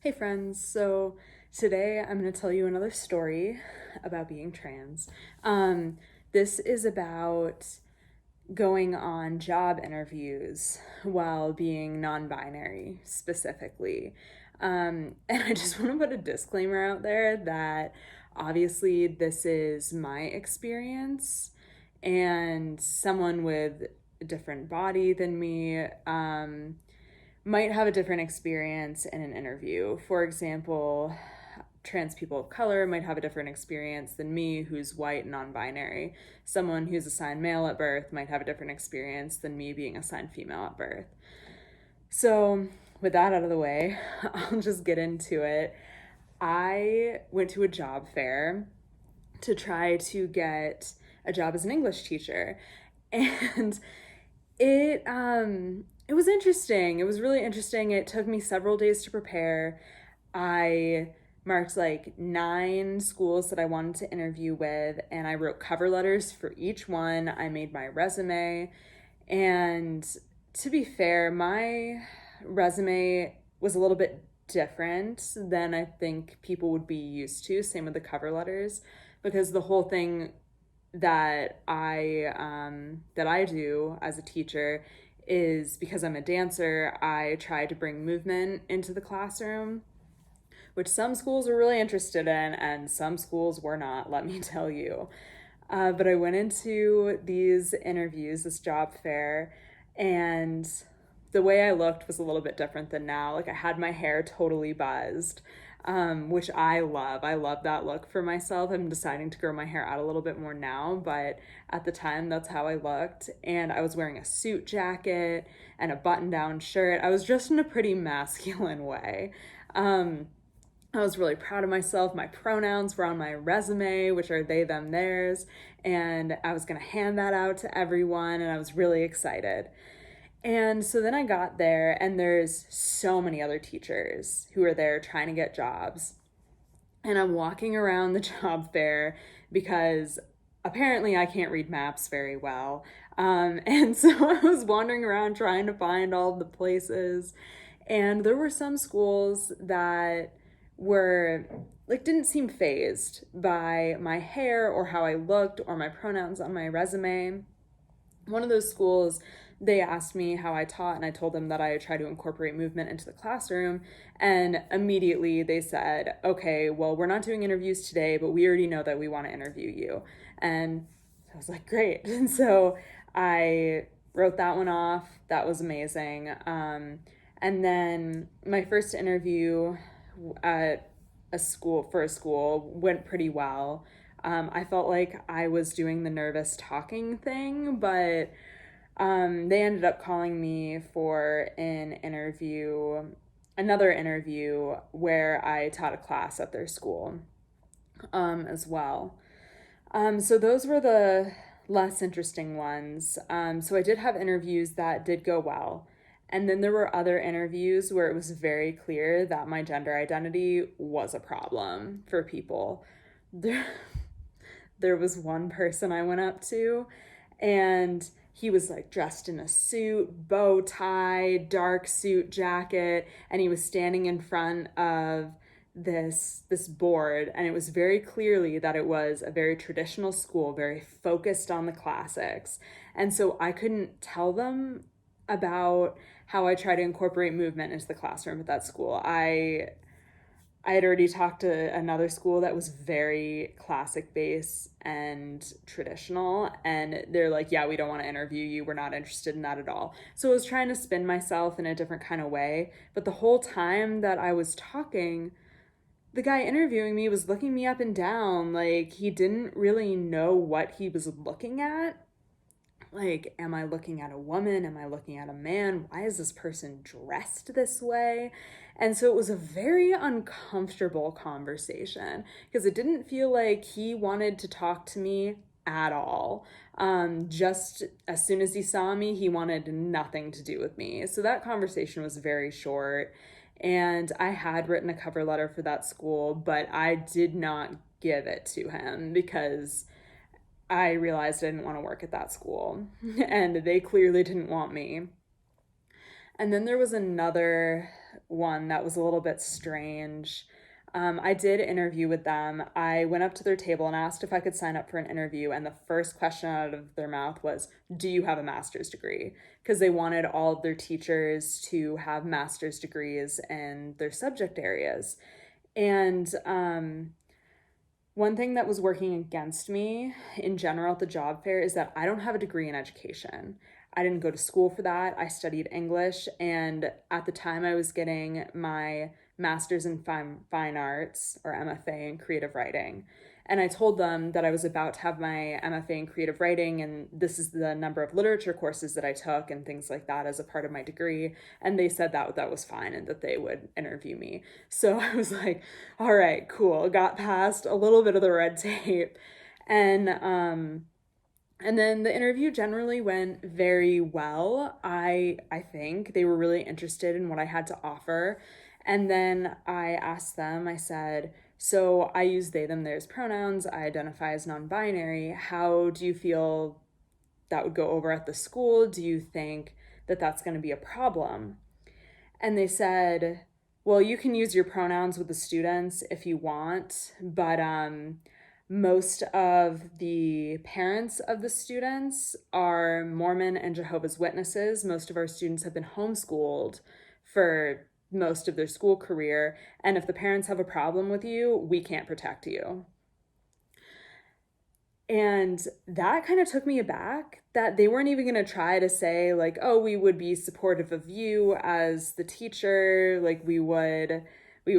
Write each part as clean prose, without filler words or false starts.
Hey friends, so today I'm going to tell you another story about being trans. Um, this is about going on job interviews while being non-binary specifically. And I just want to put a disclaimer out there that obviously this is my experience and someone with a different body than me might have a different experience in an interview. For example, trans people of color might have a different experience than me, who's white and non-binary. Someone who's assigned male at birth might have a different experience than me being assigned female at birth. So, with that out of the way, I'll just get into it. I went to a job fair to try to get a job as an English teacher. And it was interesting. It was really interesting. It took me several days to prepare. I marked like 9 schools that I wanted to interview with, and I wrote cover letters for each one. I made my resume, and to be fair, my resume was a little bit different than I think people would be used to. Same with the cover letters, because the whole thing that I do as a teacher is because I'm a dancer. I try to bring movement into the classroom, which some schools were really interested in, and some schools were not, let me tell you. But I went into these interviews, this job fair, and the way I looked was a little bit different than now. Like I had my hair totally buzzed, which I love. I love that look for myself. I'm deciding to grow my hair out a little bit more now, but at the time, that's how I looked. And I was wearing a suit jacket and a button down shirt. I was dressed in a pretty masculine way. Um, I was really proud of myself. My pronouns were on my resume, which are they, them, theirs. And I was going to hand that out to everyone, and I was really excited. And so then I got there, and there's so many other teachers who are there trying to get jobs. And I'm walking around the job fair because apparently I can't read maps very well. And so I was wandering around trying to find all the places. And there were some schools that were like didn't seem phased by my hair or how I looked or my pronouns on my resume. One of those schools, they asked me how I taught, and I told them that I try to incorporate movement into the classroom. And immediately they said, okay, well, we're not doing interviews today, but we already know that we want to interview you. And I was like, great. And so I wrote that one off. That was amazing. And then my first interview at a school went pretty well. I felt like I was doing the nervous talking thing, but they ended up calling me for another interview where I taught a class at their school as well. So those were the less interesting ones. So I did have interviews that did go well. And then there were other interviews where it was very clear that my gender identity was a problem for people. There, there was one person I went up to, and he was like dressed in a suit, bow tie, dark suit jacket, and he was standing in front of this board, and it was very clearly that it was a very traditional school, very focused on the classics. And so I couldn't tell them about how I try to incorporate movement into the classroom at that school. I had already talked to another school that was very classic based and traditional, and they're like, yeah, we don't want to interview you. We're not interested in that at all. So I was trying to spin myself in a different kind of way. But the whole time that I was talking, the guy interviewing me was looking me up and down. Like, he didn't really know what he was looking at. Like, am I looking at a woman? Am I looking at a man? Why is this person dressed this way? And so it was a very uncomfortable conversation because it didn't feel like he wanted to talk to me at all. Just as soon as he saw me, he wanted nothing to do with me. So that conversation was very short. And I had written a cover letter for that school, but I did not give it to him because I realized I didn't want to work at that school and they clearly didn't want me. And then there was another one that was a little bit strange. I did interview with them. I went up to their table and asked if I could sign up for an interview. And the first question out of their mouth was, "Do you have a master's degree?" Because they wanted all of their teachers to have master's degrees in their subject areas. And one thing that was working against me in general at the job fair is that I don't have a degree in education. I didn't go to school for that. I studied English, and at the time I was getting my master's in fine arts, or MFA, in creative writing. And I told them that I was about to have my MFA in creative writing, and this is the number of literature courses that I took and things like that as a part of my degree. And they said that that was fine and that they would interview me. So I was like, all right, cool. Got past a little bit of the red tape. And then the interview generally went very well. I think they were really interested in what I had to offer. And then I asked them, I said, "So I use they, them, theirs pronouns. I identify as non-binary. How do you feel that would go over at the school? Do you think that that's going to be a problem?" And they said, "Well, you can use your pronouns with the students if you want, but most of the parents of the students are Mormon and Jehovah's Witnesses. Most of our students have been homeschooled for most of their school career. And if the parents have a problem with you, we can't protect you." And that kind of took me aback, that they weren't even going to try to say, like, "Oh, we would be supportive of you as the teacher. Like, we would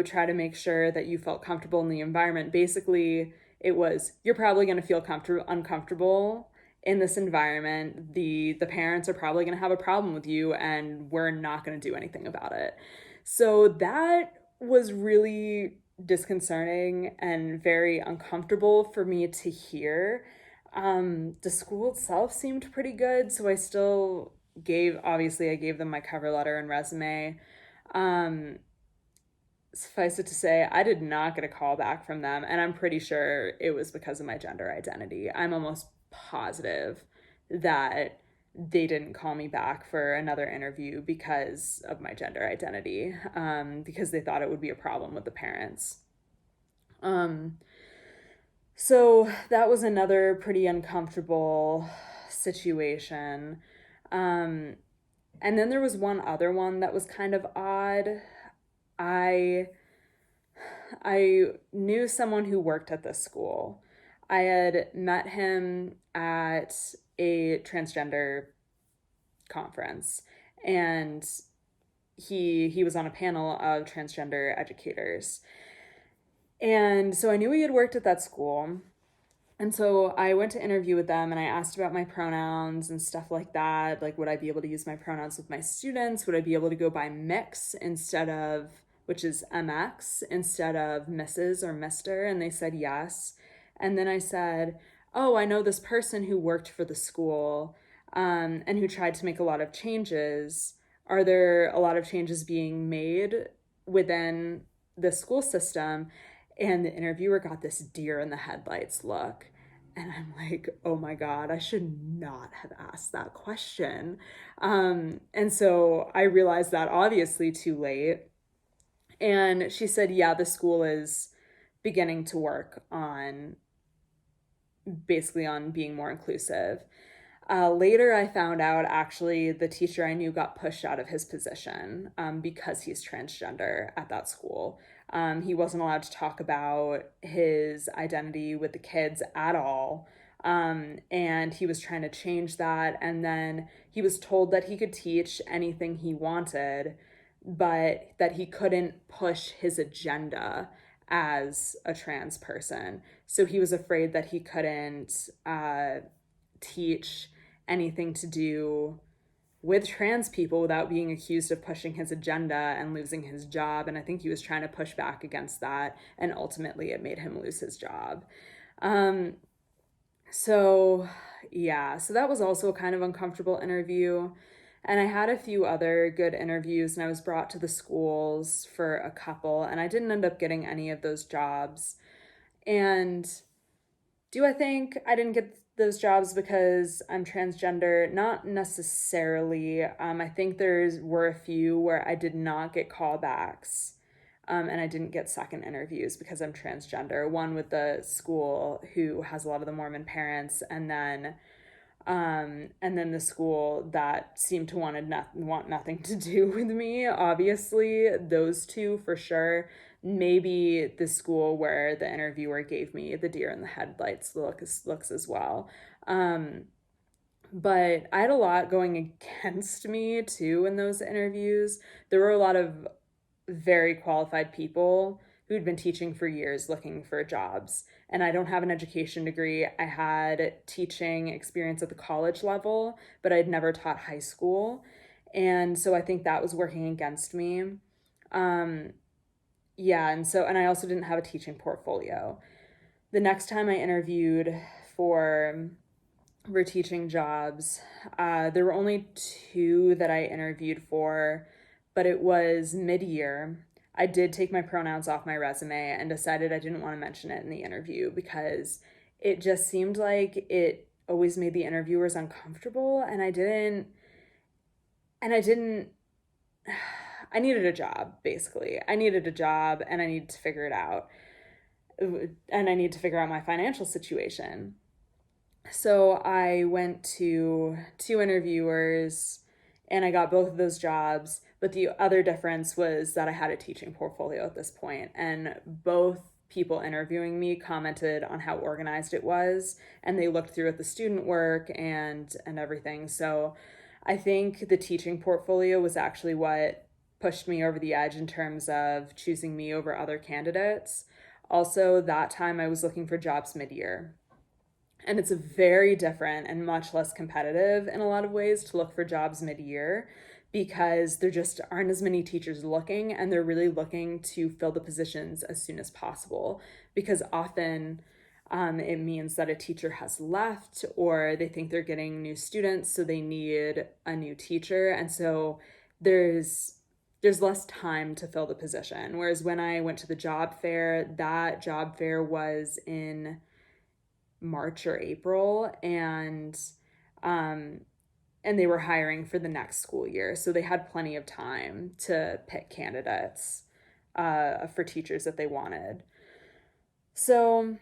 try to make sure that you felt comfortable in the environment." Basically, it was, "You're probably going to feel uncomfortable in this environment. The parents are probably going to have a problem with you, and we're not going to do anything about it." So that was really disconcerting and very uncomfortable for me to hear. The school itself seemed pretty good, so I still I gave them my cover letter and resume. Um, Suffice it to say, I did not get a call back from them, and I'm pretty sure it was because of my gender identity. I'm almost positive that they didn't call me back for another interview because of my gender identity, because they thought it would be a problem with the parents. Um, so that was another pretty uncomfortable situation. Um, and then there was one other one that was kind of odd. I I knew someone who worked at this school. I had met him at a transgender conference, and he was on a panel of transgender educators. And so I knew he had worked at that school. And so I went to interview with them, and I asked about my pronouns and stuff like that. Like, would I be able to use my pronouns with my students? Would I be able to go by mix instead of, which is MX, instead of Mrs. or Mr.? And they said yes. And then I said, "Oh, I know this person who worked for the school, and who tried to make a lot of changes. Are there a lot of changes being made within the school system?" And the interviewer got this deer in the headlights look. And I'm like, oh my God, I should not have asked that question. And so I realized that obviously too late. And she said, yeah, the school is beginning to work on basically on being more inclusive. Later, I found out actually the teacher I knew got pushed out of his position, because he's transgender at that school. He wasn't allowed to talk about his identity with the kids at all. And he was trying to change that. And then he was told that he could teach anything he wanted, but that he couldn't push his agenda as a trans person. So he was afraid that he couldn't teach anything to do with trans people without being accused of pushing his agenda and losing his job. And I think he was trying to push back against that, and ultimately it made him lose his job. So yeah, so that was also a kind of uncomfortable interview. And I had a few other good interviews, and I was brought to the schools for a couple, and I didn't end up getting any of those jobs. And do I think I didn't get those jobs because I'm transgender? Not necessarily. I think were a few where I did not get callbacks, and I didn't get second interviews because I'm transgender. One with the school who has a lot of the Mormon parents, and then the school that seemed to want nothing to do with me. Obviously, those two for sure. Maybe the school where the interviewer gave me the deer in the headlights looks as well. Um, but I had a lot going against me too in those interviews. There were a lot of very qualified people who'd been teaching for years looking for jobs. And I don't have an education degree. I had teaching experience at the college level, but I'd never taught high school. And so I think that was working against me. Um, yeah, and I also didn't have a teaching portfolio. The next time I interviewed for for teaching jobs, there were only two that I interviewed for, but it was mid-year. I did take my pronouns off my resume and decided I didn't want to mention it in the interview because it just seemed like it always made the interviewers uncomfortable, and I didn't I needed a job, basically. I needed a job and I needed to figure it out. And I need to figure out my financial situation. So I went to two interviewers and I got both of those jobs. But the other difference was that I had a teaching portfolio at this point, and both people interviewing me commented on how organized it was, and they looked through at the student work and everything. So I think the teaching portfolio was actually what pushed me over the edge in terms of choosing me over other candidates. Also, that time I was looking for jobs mid-year. And it's very different and much less competitive in a lot of ways to look for jobs mid-year because there just aren't as many teachers looking, and they're really looking to fill the positions as soon as possible because often it means that a teacher has left or they think they're getting new students, so they need a new teacher. And so there's less time to fill the position. Whereas when I went to the job fair, that job fair was in March or April, um and they were hiring for the next school year, so they had plenty of time to pick candidates for teachers that they wanted. So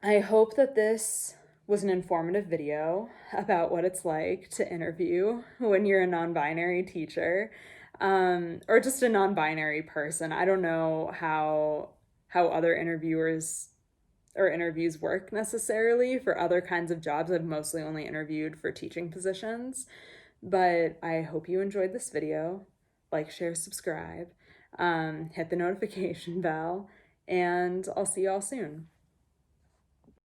I hope that this was an informative video about what it's like to interview when you're a non-binary teacher, or just a non-binary person. I don't know how other interviewers or interviews work necessarily for other kinds of jobs. I've mostly only interviewed for teaching positions, but I hope you enjoyed this video. Like, share, subscribe, hit the notification bell, and I'll see y'all soon.